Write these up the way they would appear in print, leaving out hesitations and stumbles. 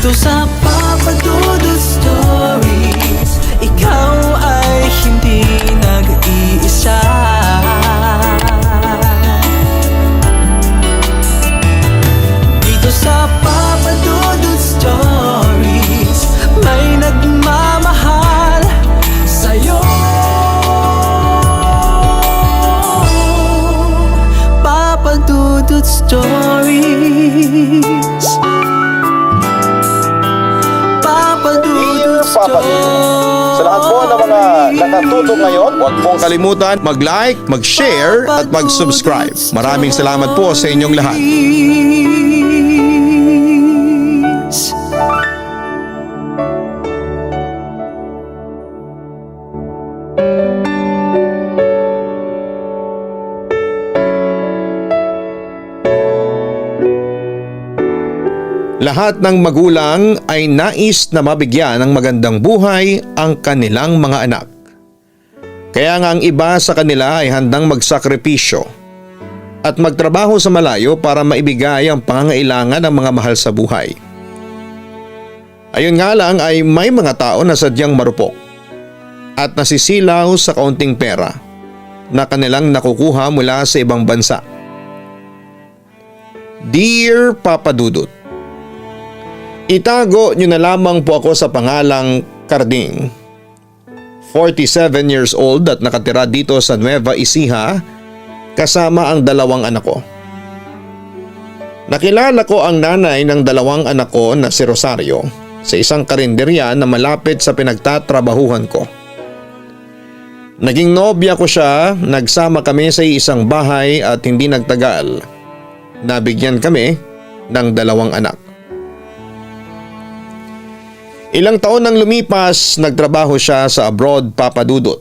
Dito sa Papa Dudut Stories, ikaw ay hindi nag-iisa. Dito sa Papa Dudut Stories, may nagmamahal sa'yo. Papa Dudut Stories, Papa Dudut Stories. Sa lahat po ng mga nakatutok ngayon, huwag pong kalimutan mag-like, mag-share at mag-subscribe. Maraming salamat po sa inyong lahat. Lahat ng magulang ay nais na mabigyan ng magandang buhay ang kanilang mga anak. Kaya nga ang iba sa kanila ay handang magsakripisyo at magtrabaho sa malayo para maibigay ang pangangailangan ng mga mahal sa buhay. Ayun nga lang ay may mga tao na sadyang marupok at nasisilaw sa kaunting pera na kanilang nakukuha mula sa ibang bansa. Dear Papa Dudut, itago niyo na lamang po ako sa pangalang Carding. 47 years old at nakatira dito sa Nueva Ecija kasama ang dalawang anak ko. Nakilala ko ang nanay ng dalawang anak ko na si Rosario sa isang karinderya na malapit sa pinagtatrabahuhan ko. Naging nobya ko siya, nagsama kami sa isang bahay at hindi nagtagal. Nabigyan kami ng dalawang anak. Ilang taon nang lumipas, nagtrabaho siya sa abroad, Papa Dudut.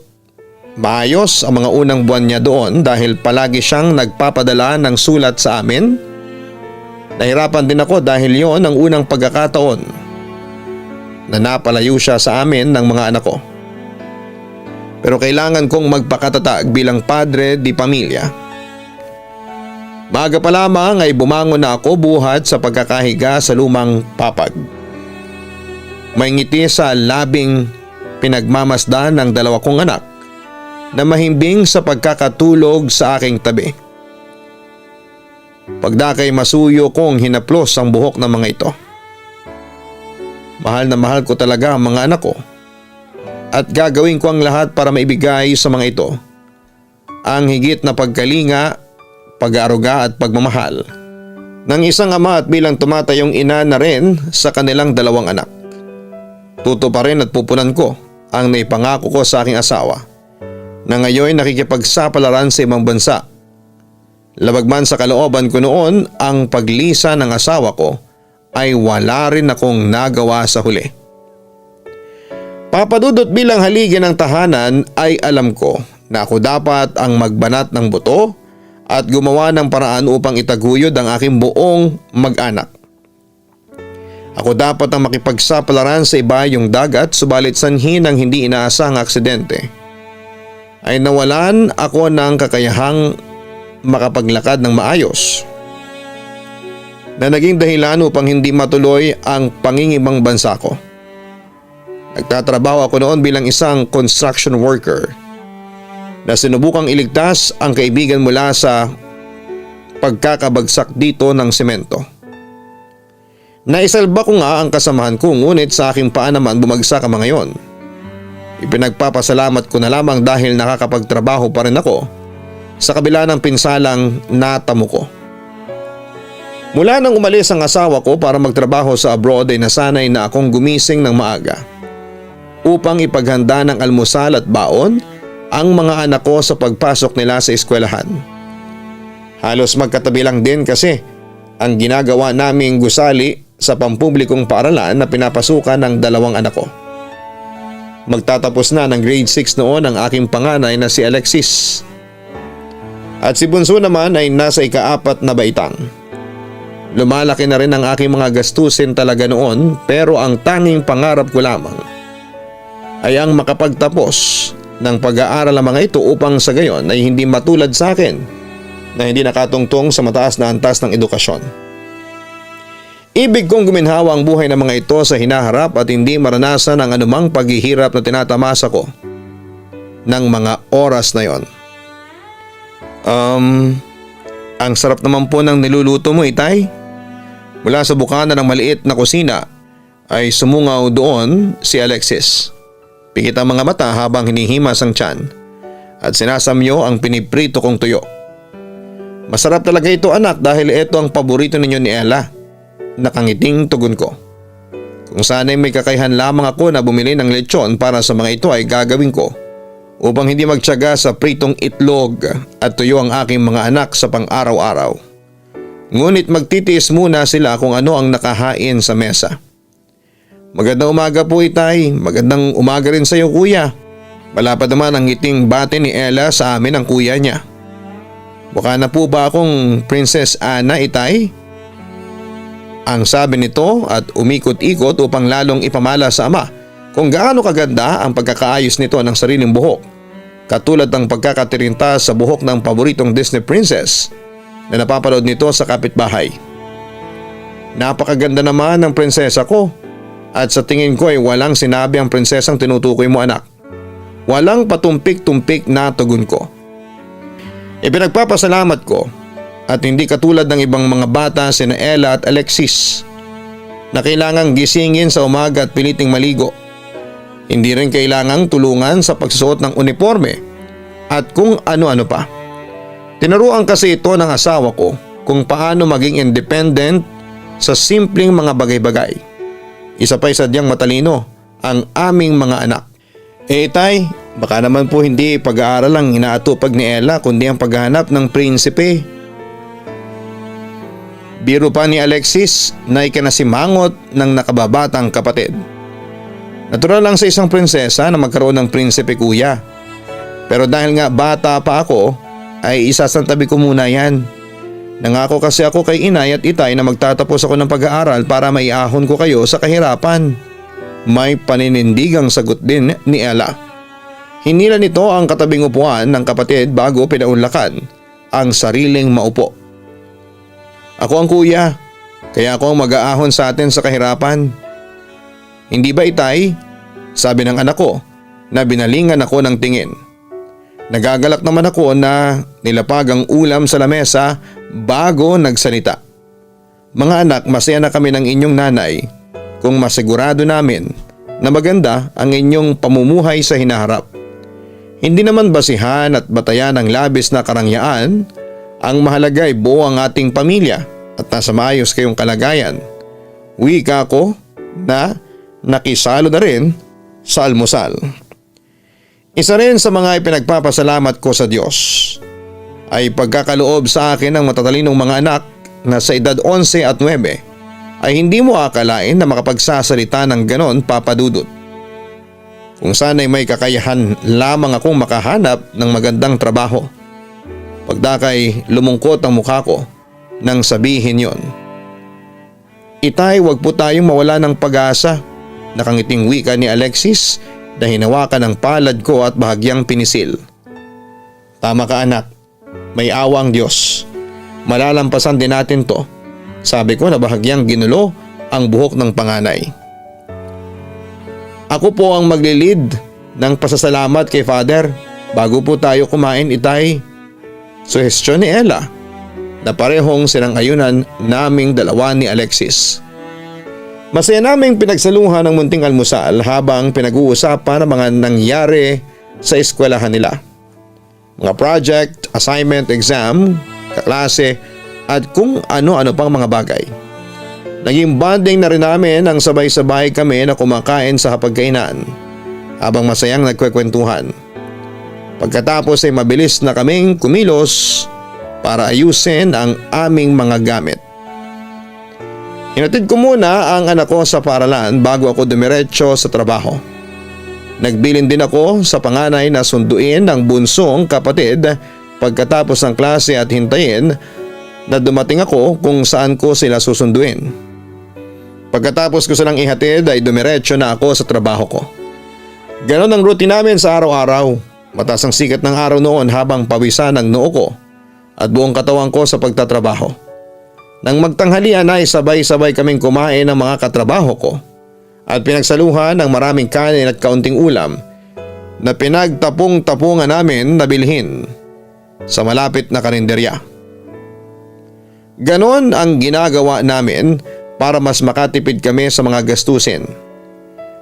Maayos ang mga unang buwan niya doon dahil palagi siyang nagpapadala ng sulat sa amin. Nahirapan din ako dahil yon ang unang pagkakataon na napalayo siya sa amin ng mga anak ko. Pero kailangan kong magpakatatag bilang padre di pamilya. Maaga pa lamang ay bumangon na ako buhat sa pagkakahiga sa lumang papag. May ngiti sa labing pinagmamasdan ng dalawa kong anak na mahimbing sa pagkakatulog sa aking tabi. Pagdakay masuyo kong hinaplos ang buhok ng mga ito. Mahal na mahal ko talaga ang mga anak ko at gagawin ko ang lahat para maibigay sa mga ito ang higit na pagkalinga, pag-aaruga at pagmamahal ng isang ama at bilang tumatayong ina na rin sa kanilang dalawang anak. Tutuparin at pupunan ko ang naipangako ko sa aking asawa na ngayon nakikipagsapalaran sa ibang bansa. Labag man sa kalooban ko noon, ang paglisa ng asawa ko ay wala rin akong nagawa sa huli. Papa Dudut, bilang haligi ng tahanan ay alam ko na ako dapat ang magbanat ng buto at gumawa ng paraan upang itaguyod ang aking buong mag-anak. Ako dapat ang makipagsapalaran sa iba yung dagat, subalit sanhi ng hindi inaasahang aksidente ay nawalan ako ng kakayahang makapaglakad ng maayos na naging dahilan upang hindi matuloy ang pangingibang bansa ko. Nagtatrabaho ako noon bilang isang construction worker na sinubukang iligtas ang kaibigan mula sa pagkakabagsak dito ng semento. Naisalba ko nga ang kasamahan ko, ngunit sa aking paa naman bumagsak ang mga yon. Ipinagpapasalamat ko na lamang dahil nakakapagtrabaho pa rin ako sa kabila ng pinsalang natamo ko. Mula nang umalis ang asawa ko para magtrabaho sa abroad ay nasanay na akong gumising ng maaga upang ipaghanda ng almusal at baon ang mga anak ko sa pagpasok nila sa eskwelahan. Halos magkatabi lang din kasi ang ginagawa naming gusali sa pampublikong paaralan na pinapasukan ng dalawang anak ko. Magtatapos na ng grade 6 noon ang aking panganay na si Alexis. At si Bunso naman ay nasa ika-4 na baitang. Lumalaki na rin ang aking mga gastusin talaga noon, pero ang tanging pangarap ko lamang ay ang makapagtapos ng pag-aaral ang mga ito upang sa gayon ay hindi matulad sa akin na hindi nakatungtong sa mataas na antas ng edukasyon. Ibig kong guminhawa ang buhay ng mga ito sa hinaharap at hindi maranasan ang anumang paghihirap na tinatamasa ko ng mga oras na yon. Ang sarap naman po ng niluluto mo, Itay. Mula sa bukana ng maliit na kusina ay sumungaw doon si Alexis. Pikit ang mga mata habang hinihimas ang tiyan at sinasamyo ang piniprito kong tuyo. Masarap talaga ito, anak, dahil ito ang paborito ninyo ni Ella. Nakangiting tugon ko. Kung sana'y may kakayahan lamang ako na bumili ng lechon para sa mga ito ay gagawin ko upang hindi magtiyaga sa pritong itlog at tuyo ang aking mga anak sa pang-araw-araw. Ngunit magtitiis muna sila kung ano ang nakahain sa mesa. Magandang umaga po, Itay. Magandang umaga rin sa iyo, kuya. Malapad naman ang ngiting bate ni Ella sa amin ang kuya niya. Mukha na po ba akong Princess Anna, Itay? Ang sabi nito at umikot-ikot upang lalong ipamala sa ama kung gaano kaganda ang pagkakaayos nito ng sariling buhok, katulad ng pagkakatirinta sa buhok ng paboritong Disney princess na napapanood nito sa kapitbahay. Napakaganda naman ng prinsesa ko at sa tingin ko ay walang sinabi ang prinsesang tinutukoy mo, anak. Walang patumpik-tumpik na tugon ko. Ipinagpapasalamat ko at hindi katulad ng ibang mga bata sina Ella at Alexis na kailangang gisingin sa umaga at piliting maligo. Hindi rin kailangang tulungan sa pagsusuot ng uniforme at kung ano-ano pa. Tinuruan kasi ito ng asawa ko kung paano maging independent sa simpleng mga bagay-bagay. Isa pa'y sadyang matalino ang aming mga anak. Tay, baka naman po hindi pag-aaral ang inaatupag ni Ella kundi ang paghahanap ng prinsipe. Biro pa ni Alexis na ikinasimangot ng nakababatang kapatid. Natural lang sa isang prinsesa na magkaroon ng prinsipe, kuya. Pero dahil nga bata pa ako ay isasantabi ko muna yan. Nangako kasi ako kay inay at itay na magtatapos ako ng pag-aaral para maiahon ko kayo sa kahirapan. May paninindigang sagot din ni Ella. Hinila nito ang katabing upuan ng kapatid bago pinaunlakan ang sariling maupo. Ako ang kuya, kaya ako ang mag-aahon sa atin sa kahirapan. Hindi ba, Itay? Sabi ng anak ko na binalingan ako ng tingin. Nagagalak naman ako na nilapag ang ulam sa lamesa bago nagsalita. Mga anak, masaya na kami ng inyong nanay kung masigurado namin na maganda ang inyong pamumuhay sa hinaharap. Hindi naman basihan at batayan ng labis na karangyaan. Ang mahalaga ay buo ang ating pamilya at nasa maayos kayong kalagayan. Wika ko na nakisalo na rin sa almusal. Isa rin sa mga ipinagpapasalamat ko sa Diyos ay pagkakaloob sa akin ng matatalinong mga anak na sa edad 11 at 9 ay hindi mo akalain na makapagsasalita ng ganon, Papa Dudut. Kung sana'y may kakayahan lamang akong makahanap ng magandang trabaho. Pagdakay lumungkot ang mukha ko nang sabihin yon. Itay, wag po tayong mawala ng pag-asa. Nakangiting wika ni Alexis na hinawakan ang palad ko at bahagyang pinisil. Tama ka, anak, may awa ang Diyos. Malalampasan din natin to, sabi ko na bahagyang ginulo ang buhok ng panganay. Ako po ang maglilid ng pasasalamat kay Father bago po tayo kumain, Itay. Suhestyon ni Ella na parehong sinang-ayunan naming dalawa ni Alexis. Masaya naming pinagsaluhan ng munting almusal habang pinag-uusapan ang mga nangyari sa eskwelahan nila. Mga project, assignment, exam, kaklase at kung ano-ano pang mga bagay. Naging bonding na rin namin ang sabay-sabay kami na kumakain sa hapagkainan habang masayang nagkwekwentuhan. Pagkatapos ay mabilis na kaming kumilos para ayusin ang aming mga gamit. Hinatid ko muna ang anak ko sa paaralan bago ako dumiretso sa trabaho. Nagbilin din ako sa panganay na sunduin ang bunsong kapatid pagkatapos ng klase at hintayin na dumating ako kung saan ko sila susunduin. Pagkatapos ko silang ihatid ay dumiretso na ako sa trabaho ko. Ganon ang routine namin sa araw-araw. Mataas ang sikat ng araw noon habang pawisan ang noo ko at buong katawan ko sa pagtatrabaho. Nang magtanghalian ay sabay-sabay kaming kumain ng mga katrabaho ko at pinagsaluhan ng maraming kanin at kaunting ulam na pinagtapong-tapungan namin na bilhin sa malapit na karinderya. Ganon ang ginagawa namin para mas makatipid kami sa mga gastusin.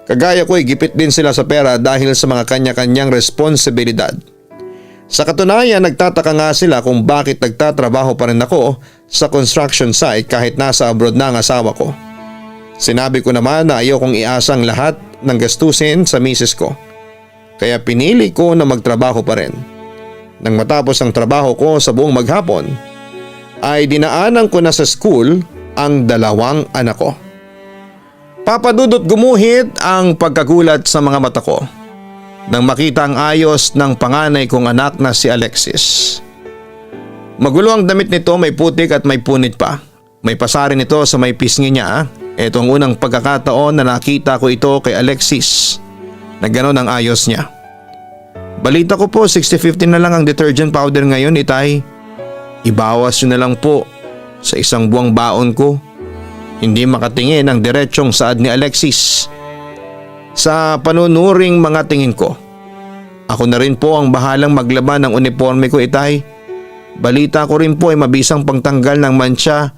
Kagaya ko ay gipit din sila sa pera dahil sa mga kanya-kanyang responsibilidad. Sa katunayan, nagtataka nga sila kung bakit nagtatrabaho pa rin ako sa construction site kahit nasa abroad na ang asawa ko. Sinabi ko naman na ayaw kong iasang lahat ng gastusin sa misis ko. Kaya pinili ko na magtrabaho pa rin. Nang matapos ang trabaho ko sa buong maghapon, ay dinaanan ko na sa school ang dalawang anak ko. Papadudot gumuhit ang pagkagulat sa mga mata ko nang makita ang ayos ng panganay kong anak na si Alexis. Magulo ang damit nito, may putik at may punit pa. May pasarin ito sa may pisngi niya. Ito ang unang pagkakataon na nakita ko ito kay Alexis na gano'n ang ayos niya. Balita ko po 60-50 na lang ang detergent powder ngayon, itay. Ibawas nyo na lang po sa isang buwang baon ko. Hindi makatingin ang diretsyong saad ni Alexis. Sa panunuring mga tingin ko, ako na rin po ang bahalang maglaban ng uniforme ko, itay. Balita ko rin po ay mabisang pangtanggal ng mantsa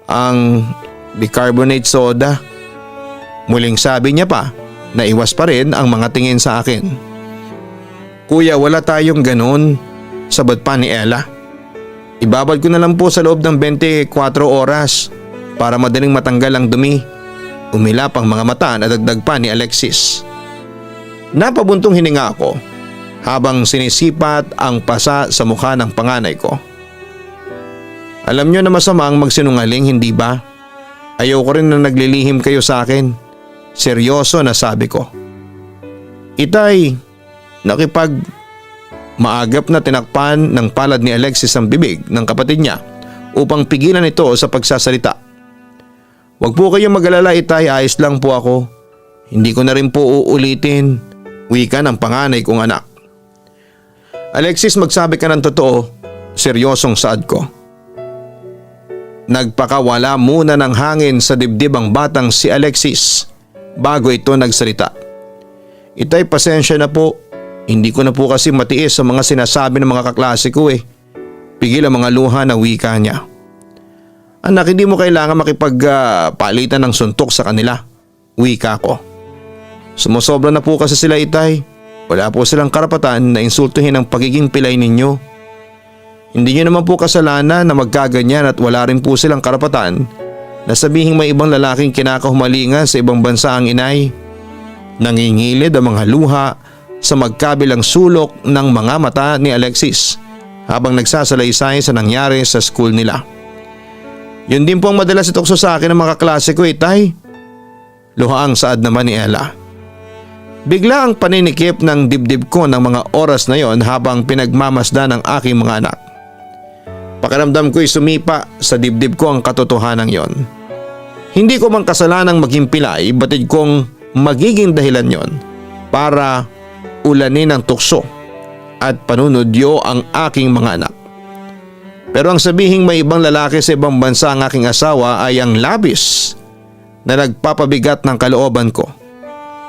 ang bicarbonate soda. Muling sabi niya pa na iwas pa rin ang mga tingin sa akin. Kuya, wala tayong ganon, sabat pa ni Ella. Ibabad ko na lang po sa loob ng 24 oras para madaling matanggal ang dumi. Umilap ang mga mata na dagdag pa ni Alexis. Napabuntong hininga ako habang sinisipat ang pasa sa mukha ng panganay ko. Alam nyo na masama ang magsinungaling, hindi ba? Ayaw ko rin na naglilihim kayo sa akin. Seryoso na sabi ko. Itay, maagap na tinakpan ng palad ni Alexis ang bibig ng kapatid niya upang pigilan ito sa pagsasalita. Huwag po kayong mag-alala, itay, ayos lang po ako. Hindi ko na rin po uulitin, wika ng panganay kong anak. Alexis, magsabi ka ng totoo, seryosong saad ko. Nagpakawala muna ng hangin sa dibdib ang batang si Alexis bago ito nagsalita. Itay, pasensya na po. Hindi ko na po kasi matiis sa mga sinasabi ng mga kaklase ko eh. Pigil ang mga luha na wika niya. Anak, hindi mo kailangan makipagpalitan ng suntok sa kanila. Wika ko. Sumusobra na po kasi sila, itay. Wala po silang karapatan na insultuhin ang pagiging pilay ninyo. Hindi nyo naman po kasalanan na magkaganyan at wala rin po silang karapatan na sabihing may ibang lalaking kinakahumalingan sa ibang bansa ang inay. Nangingilid ang mga luha sa magkabilang sulok ng mga mata ni Alexis habang nagsasalaysay sa nangyari sa school nila. Yun din po ang madalas itukso sa akin ng mga kaklase ko, itay. Luha ang saad naman ni Ella. Bigla ang paninikip ng dibdib ko ng mga oras na yon habang pinagmamasdan ng aking mga anak. Pakiramdam ko'y sumipa sa dibdib ko ang katotohanan yon. Hindi ko man kasalanang maging pilay, batid kong magiging dahilan yon para ulanin ng tukso at panunodyo ang aking mga anak. Pero ang sabihing may ibang lalaki sa ibang bansa ang aking asawa ay ang labis na nagpapabigat ng kalooban ko.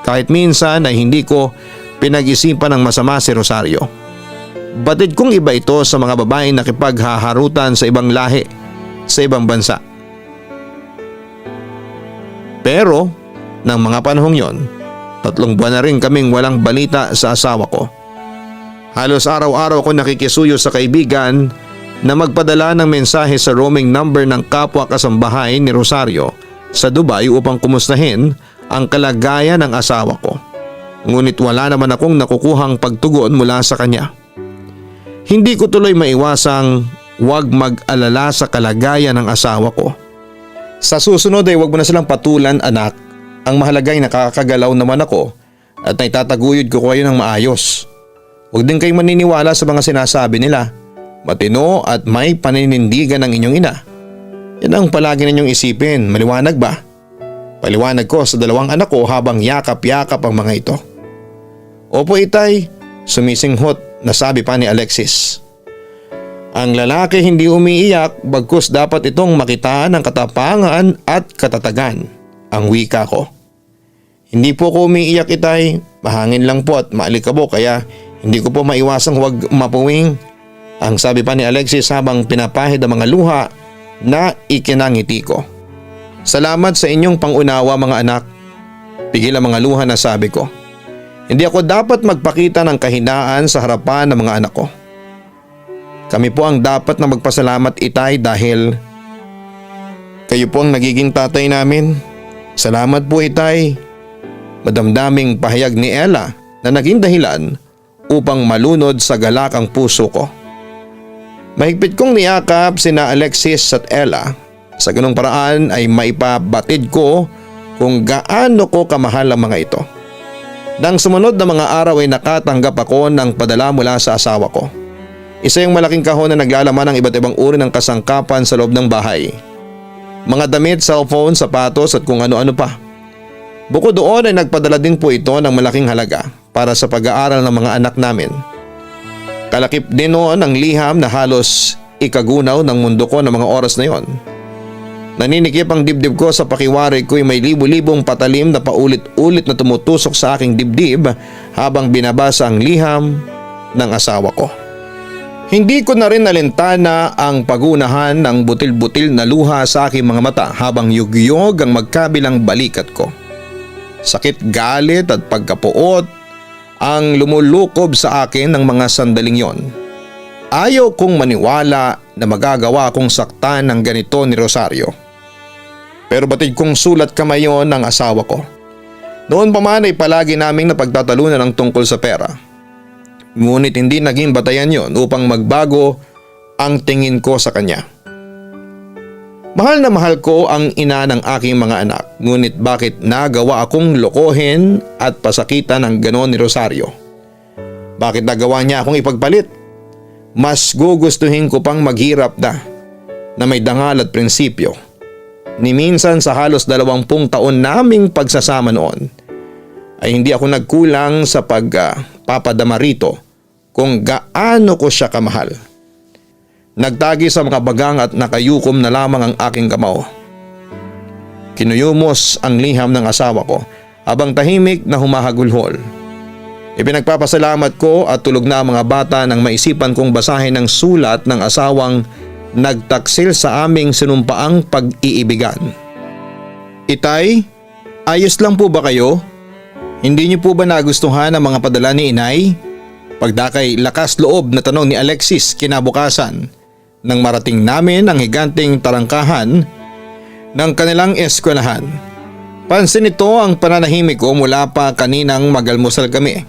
Kahit minsan ay hindi ko pinag-isipan ng masama si Rosario. Batid kong iba ito sa mga babaeng nakipaghaharutan sa ibang lahi sa ibang bansa. Pero ng mga panahong yon, 3 buwan na rin kaming walang balita sa asawa ko. Halos araw-araw ko nakikisuyo sa kaibigan na magpadala ng mensahe sa roaming number ng kapwa kasambahay ni Rosario sa Dubai upang kumustahin ang kalagayan ng asawa ko. Ngunit wala naman akong nakukuhang pagtugon mula sa kanya. Hindi ko tuloy maiwasang huwag mag-alala sa kalagayan ng asawa ko. Sa susunod ay huwag mo na silang patulan, anak. Ang mahalaga ay nakakagalaw naman ako at naitataguyod ko kayo ng maayos. Huwag din kayong maniniwala sa mga sinasabi nila. Matino at may paninindigan ng inyong ina. Yan ang palagi ninyong isipin, maliwanag ba? Paliwanag ko sa 2 anak ko habang yakap-yakap ang mga ito. Opo, itay, sumisinghot na sabi pa ni Alexis. Ang lalaki hindi umiiyak bagkus dapat itong makitaan ng katapangan at katatagan. Ang wika ko. Hindi po ko umiiyak, Itay. Mahangin lang po at maalikabok kaya hindi ko po maiwasang huwag mapuwing. Ang sabi pa ni Alexis habang pinapahid ang mga luha na ikinangiti ko. Salamat sa inyong pangunawa mga anak. Pigil ang mga luha na sabi ko. Hindi ako dapat magpakita ng kahinaan sa harapan ng mga anak ko. Kami po ang dapat na magpasalamat, Itay, dahil kayo po ang nagiging tatay namin. Salamat po, Itay. Madamdaming pahayag ni Ella na naging dahilan upang malunod sa galak ang puso ko. Mahigpit kong niyakap sina Alexis at Ella. Sa ganung paraan ay maipabatid ko kung gaano ko kamahal ang mga ito. Nang sumunod na mga araw ay nakatanggap ako ng padala mula sa asawa ko. Isa yung malaking kahon na naglalaman ng iba't ibang uri ng kasangkapan sa loob ng bahay. Mga damit, cellphone, sapatos at kung ano-ano pa. Bukod doon ay nagpadala din po ito ng malaking halaga para sa pag-aaral ng mga anak namin. Kalakip din noon ang liham na halos ikagunaw ng mundo ko ng mga oras na yon. Naninikip ang dibdib ko sa pakiwari ko'y may libu-libong patalim na paulit-ulit na tumutusok sa aking dibdib habang binabasa ang liham ng asawa ko. Hindi ko na rin nalintana ang pagunahan ng butil-butil na luha sa aking mga mata habang yugyog ang magkabilang balikat ko. Sakit, galit at pagkapuot ang lumulukob sa akin ng mga sandaling yon. Ayaw kong maniwala na magagawa kong saktan ng ganito ni Rosario. Pero batid kong sulat kamay yon ng asawa ko. Noon pa man ay palagi naming napagtatalunan ng tungkol sa pera. Ngunit hindi naging batayan yon upang magbago ang tingin ko sa kanya. Mahal na mahal ko ang ina ng aking mga anak, ngunit bakit nagawa akong lokohin at pasakitan ng ganon ni Rosario? Bakit nagawa niya akong ipagpalit? Mas gugustuhin ko pang maghirap na may dangal at prinsipyo. Ni minsan sa halos 20 taon naming pagsasama noon ay hindi ako nagkulang sa pagpapadama rito kung gaano ko siya kamahal. Nagtagi sa mga bagang at nakayukom na lamang ang aking kamao. Kinuyumos ang liham ng asawa ko habang tahimik na humahagulhol. Ipinagpapasalamat ko at tulog na ang mga bata nang maisipan kong basahin ang sulat ng asawang nagtaksil sa aming sinumpaang pag-iibigan. Itay, ayos lang po ba kayo? Hindi niyo po ba nagustuhan ang mga padala ni Inay? Pagdakay lakas loob na tanong ni Alexis kinabukasan nang marating namin ang higanting tarangkahan ng kanilang eskwelahan. Pansin nito ang pananahimik ko mula pa kaninang magalmusal kami.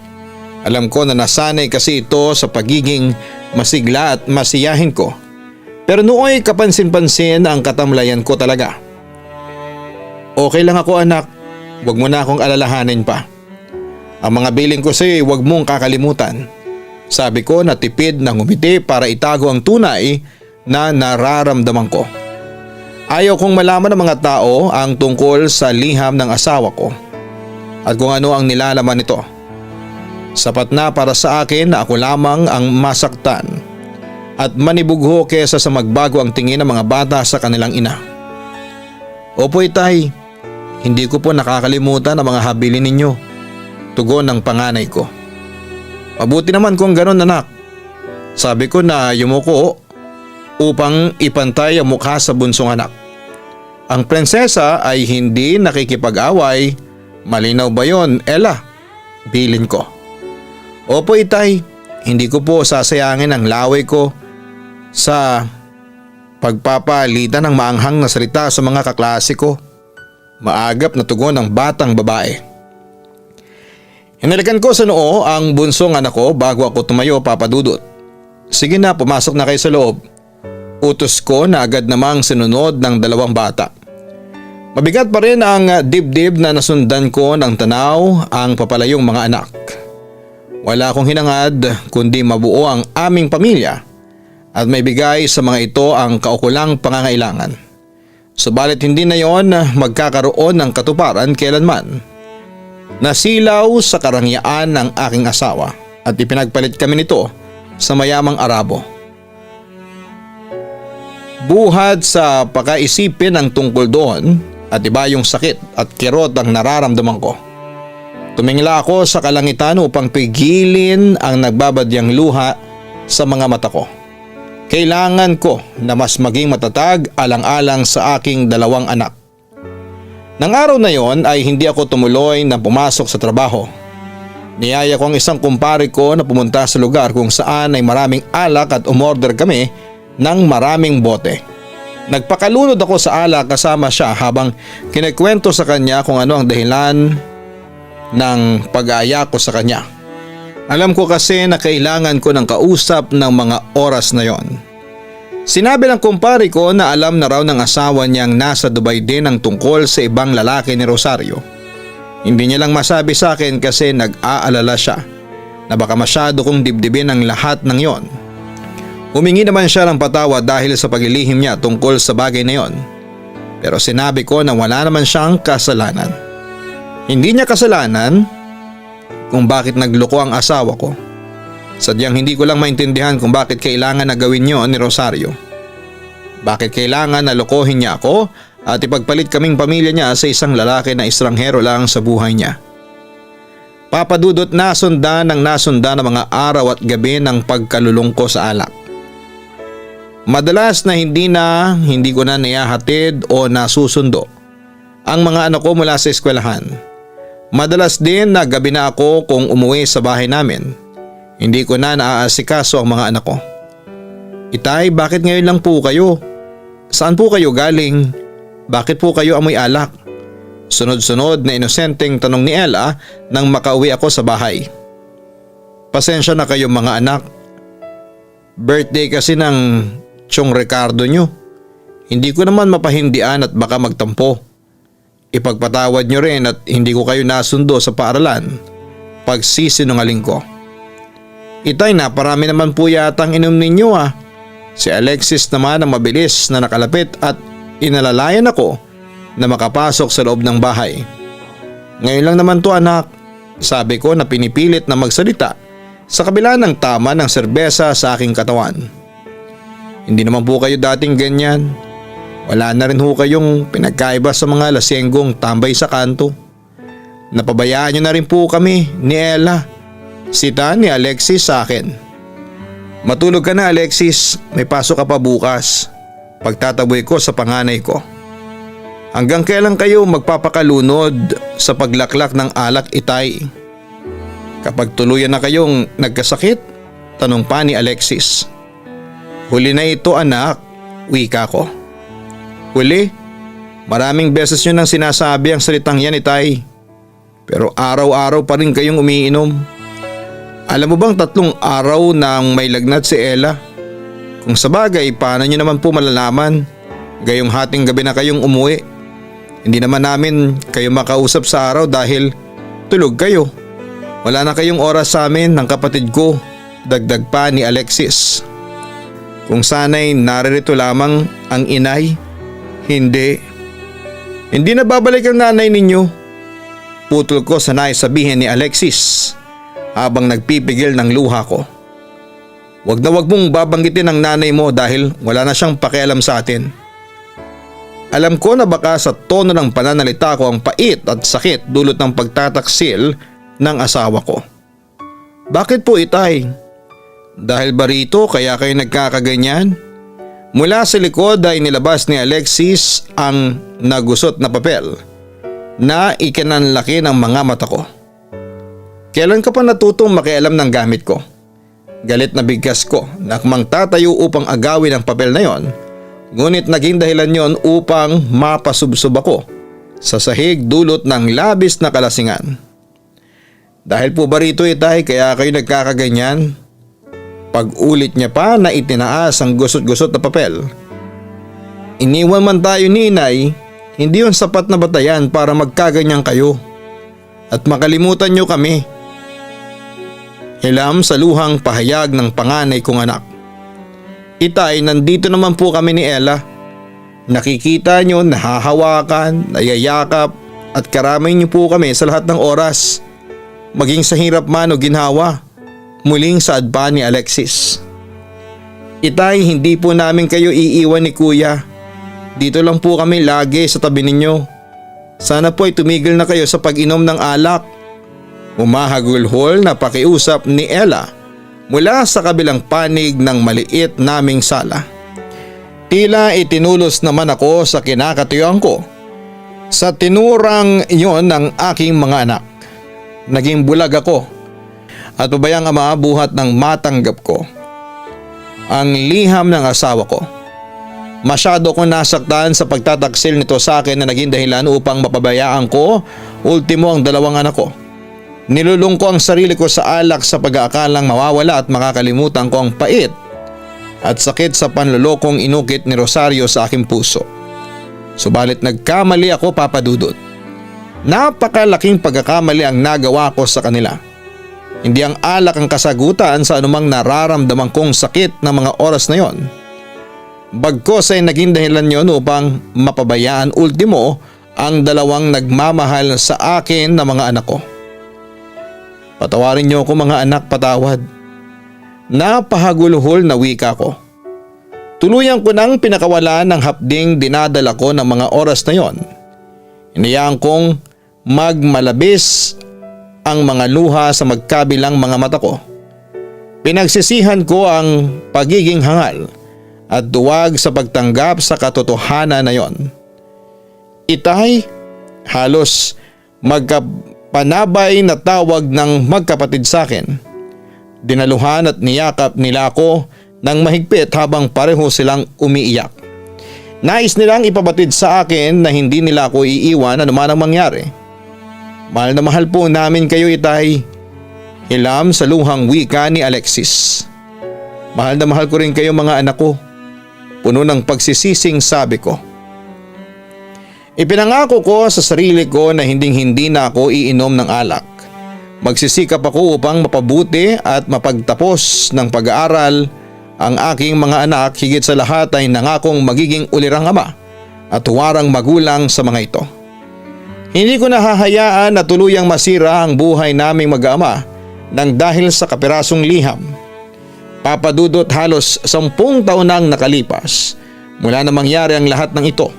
Alam ko na nasanay kasi ito sa pagiging masigla at masiyahin ko. Pero nooy kapansin-pansin ang katamlayan ko talaga. Okay lang ako anak, huwag mo na akong alalahanin pa. Ang mga biling ko sa'yo huwag mong kakalimutan. Sabi ko na tipid ng ngumiti para itago ang tunay na nararamdaman ko. Ayaw kong malaman ng mga tao ang tungkol sa liham ng asawa ko at kung ano ang nilalaman nito. Sapat na para sa akin na ako lamang ang masaktan at manibugho kesa sa magbago ang tingin ng mga bata sa kanilang ina. Opo Itay, hindi ko po nakakalimutan ang mga habilin ninyo. Tugon ng panganay ko. Mabuti naman kung ganon anak. Sabi ko na yumuko upang ipantay ang mukha sa bunsong anak. Ang prinsesa ay hindi nakikipag-away. Malinaw ba yon, Ella? Bilin ko. Opo Itay, hindi ko po sasayangin ang laway ko sa pagpapalitan ng maanghang na salita sa mga kaklase ko. Maagap na tugon ng batang babae. Hinalikan ko sa noo ang bunsong anak ko bago ako tumayo, Papa Dudut. Sige na, pumasok na kayo sa loob. Utos ko na agad namang sinunod ng dalawang bata. Mabigat pa rin ang dibdib na nasundan ko ng tanaw ang papalayong mga anak. Wala akong hinangad kundi mabuo ang aming pamilya at may bigay sa mga ito ang kaukulang pangangailangan. Subalit hindi na yon magkakaroon ng katuparan kailanman. Nasilaw sa karangyaan ng aking asawa at ipinagpalit kami nito sa mayamang Arabo. Buhat sa pakaisipin ang tungkol doon at iba yung sakit at kirot ang nararamdaman ko. Tumingala ako sa kalangitan upang pigilin ang nagbabadyang luha sa mga mata ko. Kailangan ko na mas maging matatag alang-alang sa aking 2 anak. Nang araw na yon ay hindi ako tumuloy na pumasok sa trabaho. Niyaya ko ang isang kumpare ko na pumunta sa lugar kung saan ay maraming alak at umorder kami ng maraming bote. Nagpakalunod ako sa alak kasama siya habang kinikwento sa kanya kung ano ang dahilan ng pag-aaya ko sa kanya. Alam ko kasi na kailangan ko ng kausap ng mga oras na yon. Sinabi ng kumpare ko na alam na raw ng asawa niyang nasa Dubai din ang tungkol sa ibang lalaki ni Rosario. Hindi niya lang masabi sa akin kasi nag-aalala siya na baka masyado kong dibdibin ang lahat ng yon. Humingi naman siya ng patawad dahil sa paglilihim niya tungkol sa bagay na yon. Pero sinabi ko na wala naman siyang kasalanan. Hindi niya kasalanan kung bakit nagloko ang asawa ko. Sadyang hindi ko lang maintindihan kung bakit kailangan na gawin yon ni Rosario. Bakit kailangan na lokohin niya ako at ipagpalit kaming pamilya niya sa isang lalaki na estranghero lang sa buhay niya. Papadudot nasundan ng mga araw at gabi ng pagkalulong ko sa alak. Madalas na hindi ko na niyahatid o nasusundo ang mga anak ko mula sa eskwelahan. Madalas din na gabi na ako kung umuwi sa bahay namin. Hindi ko na naaasikaso ang mga anak ko. Itay, bakit ngayon lang po kayo? Saan po kayo galing? Bakit po kayo amoy alak? Sunod-sunod na inosenteng tanong ni Ella nang makauwi ako sa bahay. Pasensya na kayo mga anak. Birthday kasi ng Chong Ricardo nyo. Hindi ko naman mapahindian at baka magtampo. Ipagpatawad nyo rin at hindi ko kayo nasundo sa paaralan. Pagsisinungaling ko. Itay, naparami naman po yata ang inom ninyo ah. Si Alexis naman ang mabilis na nakalapit at inalalayan ako na makapasok sa loob ng bahay. Ngayon lang naman to anak, sabi ko na pinipilit na magsalita sa kabila ng tama ng serbesa sa aking katawan. Hindi naman po kayo dating ganyan. Wala na rin ho kayong pinagkaiba sa mga lasenggong tambay sa kanto. Napabayaan nyo na rin po kami ni Ella, sita ni Alexis sa akin. Matulog ka na Alexis, may pasok ka pa bukas. Pagtataboy ko sa panganay ko. Hanggang kailan kayo magpapakalunod sa paglaklak ng alak itay? Kapag tuluyan na kayong nagkasakit? Tanong pa ni Alexis. Huli na ito anak, wika ko. Huli? Maraming beses nyo nang sinasabi ang salitang yan itay. Pero araw-araw pa rin kayong umiinom. Alam mo bang 3 araw nang may lagnat si Ella? Kung sabagay, paano nyo naman po malalaman? Gayong hating gabi na kayong umuwi. Hindi naman namin kayo makausap sa araw dahil tulog kayo. Wala na kayong oras sa amin ng kapatid ko, dagdag pa ni Alexis. Kung sana'y naririto lamang ang inay, hindi. Hindi na babalik ang nanay ninyo. Putol ko sa naisabihin ni Alexis habang nagpipigil ng luha ko. Wag mong babanggitin ang nanay mo dahil wala na siyang pakialam sa atin. Alam ko na baka sa tono ng pananalita ko ang pait at sakit dulot ng pagtataksil ng asawa ko. Bakit po itay? Dahil ba rito kaya kayo nagkakaganyan? Mula sa likod ay nilabas ni Alexis ang nagusot na papel na ikinanlaki ng mga mata ko. Kailan ka pa natutong makialam ng gamit ko? Galit na bigkas ko na akmang tatayo upang agawin ang papel na yon. Ngunit naging dahilan yon upang mapasubsob ako sa sahig dulot ng labis na kalasingan. Dahil po ba rito itay kaya kayo nagkakaganyan? Pag-ulit niya pa na itinaas ang gusot-gusot na papel. Iniwan man tayo ninay, hindi yon sapat na batayan para magkaganyan kayo at makalimutan niyo kami. Hilam sa luhang pahayag ng panganay kong anak. Itay, nandito naman po kami ni Ella. Nakikita niyo, nahahawakan, nayayakap at karamay niyo po kami sa lahat ng oras. Maging sa hirap man o ginhawa. Muling saad pa ni Alexis. Itay, hindi po namin kayo iiwan ni kuya. Dito lang po kami lagi sa tabi ninyo. Sana po ay tumigil na kayo sa pag-inom ng alak. Umahagulhol na pakiusap ni Ella mula sa kabilang panig ng maliit naming sala. Tila itinulos naman ako sa kinakatuyuan ko sa tinurang iyon ng aking mga anak. Naging bulag ako at pabayang ama buhat ng matanggap ko ang liham ng asawa ko. Masyado kong nasaktan sa pagtataksil nito sa akin na naging dahilan upang mapabayaan ko ultimo ang dalawang anak ko. Nilulung ko ang sarili ko sa alak sa pag-aakalang mawawala at makakalimutan ko ang pait at sakit sa panlulokong inukit ni Rosario sa aking puso. Subalit nagkamali ako, Papa Dudut. Napakalaking pagkakamali ang nagawa ko sa kanila. Hindi ang alak ang kasagutan sa anumang nararamdaman kong sakit na mga oras na yon. Bagkos ay naging dahilan yon upang mapabayaan ultimo ang dalawang nagmamahal sa akin na mga anak ko. Patawarin niyo ako mga anak, patawad. Napahagulhol na wika ko. Tuluyan ko nang pinakawalan ng hapding dinadala ko ng mga oras na yon. Inayaan kong magmalabis ang mga luha sa magkabilang mga mata ko. Pinagsisihan ko ang pagiging hangal at duwag sa pagtanggap sa katotohanan na yon. Itay, halos magkapanabay na tawag ng magkapatid sa akin. Dinaluhan at niyakap nila ako ng mahigpit habang pareho silang umiiyak. Nais nilang ipabatid sa akin na hindi nila ako iiwan anuman ang mangyari. Mahal na mahal po namin kayo, Itay. Hilam sa luhang wika ni Alexis. Mahal na mahal ko rin kayo mga anak ko. Puno ng pagsisising sabi ko. Ipinangako ko sa sarili ko na hindi na ako iinom ng alak. Magsisikap ako upang mapabuti at mapagtapos ng pag-aaral ang aking mga anak. Higit sa lahat ay nangakong magiging ulirang ama at huwarang magulang sa mga ito. Hindi ko nahahayaan na tuluyang masira ang buhay naming mag-ama nang dahil sa kapirasong liham. Papa Dudut, halos 10 taon nang nakalipas mula na mangyari ang lahat ng ito.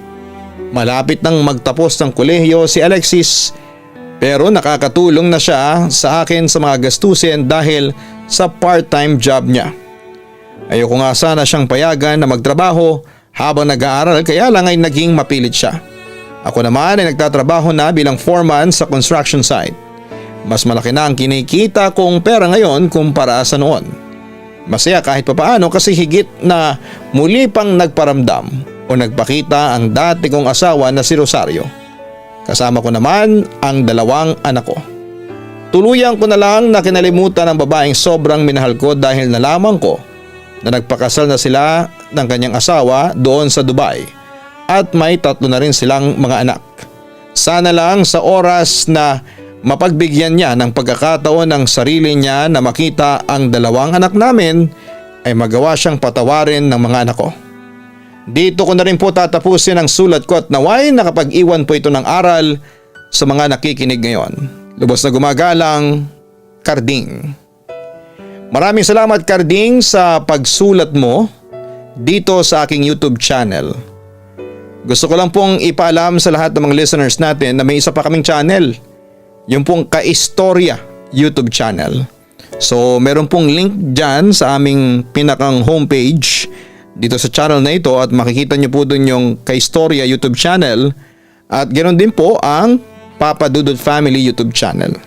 Malapit nang magtapos ng kolehiyo si Alexis pero nakakatulong na siya sa akin sa mga gastusin dahil sa part-time job niya. Ayoko nga sana siyang payagan na magtrabaho habang nag-aaral kaya lang ay naging mapilit siya. Ako naman ay nagtatrabaho na bilang foreman sa construction site. Mas malaki na ang kinikita kong pera ngayon kumpara sa noon. Masaya kahit papaano kasi higit na muli pang nagparamdam o nagpakita ang dati kong asawa na si Rosario. Kasama ko naman ang dalawang anak ko. Tuluyan ko na lang na kinalimutan ang babaeng sobrang minahal ko dahil nalaman ko na nagpakasal na sila ng kanyang asawa doon sa Dubai. At may 3 na rin silang mga anak. Sana lang sa oras na mapagbigyan niya ng pagkakataon ng sarili niya na makita ang dalawang anak namin ay magawa siyang patawarin ng mga anak ko. Dito ko na rin po tatapusin ang sulat ko at naway nakapag-iwan po ito ng aral sa mga nakikinig ngayon. Lubos na gumagalang, Carding. Maraming salamat, Carding, sa pagsulat mo dito sa aking YouTube channel. Gusto ko lang pong ipaalam sa lahat ng mga listeners natin na may isa pa kaming channel. Yung pong Kaistorya YouTube channel. So meron pong link dyan sa aming pinakang homepage dito sa channel na ito at makikita nyo po dun yung Kaistorya YouTube channel at ganoon din po ang Papa Dudut Family YouTube channel.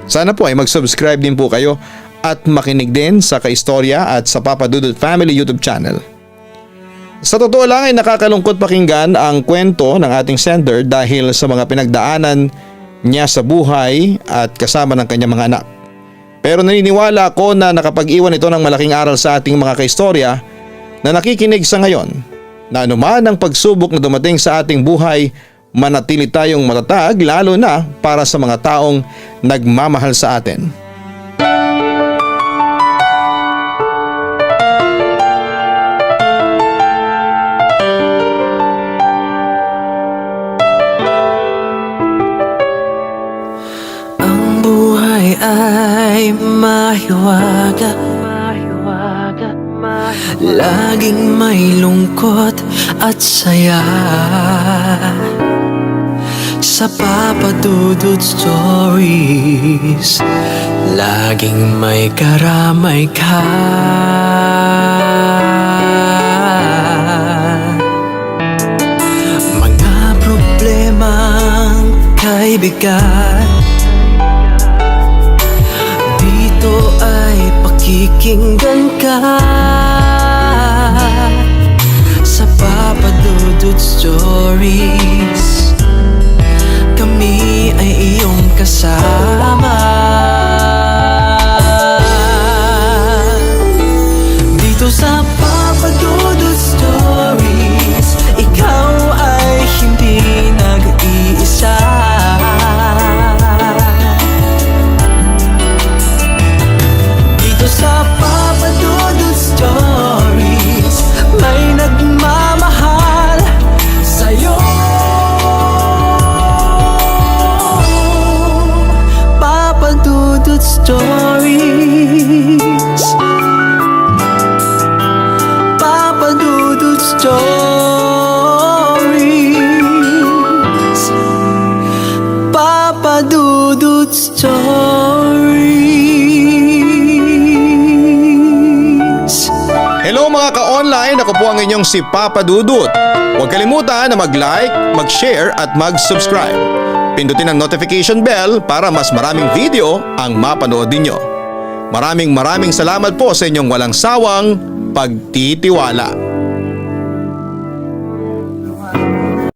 Sana po ay mag-subscribe din po kayo at makinig din sa Kaistorya at sa Papa Dudut Family YouTube channel. Sa totoo lang ay nakakalungkot pakinggan ang kwento ng ating sender dahil sa mga pinagdaanan niya sa buhay at kasama ng kanyang mga anak. Pero naniniwala ako na nakapag-iwan ito ng malaking aral sa ating mga kaistorya na nakikinig sa ngayon na anuman ang pagsubok na dumating sa ating buhay, manatili tayong matatag lalo na para sa mga taong nagmamahal sa atin. Ay mahiwaga laging may lungkot at saya. Sa Papa Dudut Stories, laging may karamay ka. Mga problemang kaibigan, dito ay pakikinggan ka. Sa Papa Dudut Stories, kami ay iyong kasama. Dito sa Papa Dudut Stories, ikaw ay hindi nag-iisa. Dito sa Papa Dudut Stories, may nagmamahal sa'yo. Papa Dudut Stories, Papa Dudut Stories, Papa Dudut Stories. Hello mga ka-online, ako po ang inyong si Papa Dudut. Huwag kalimutan na mag-like, mag-share at mag-subscribe. Pindutin ang notification bell para mas maraming video ang mapanood ninyo. Maraming salamat po sa inyong walang sawang pagtitiwala.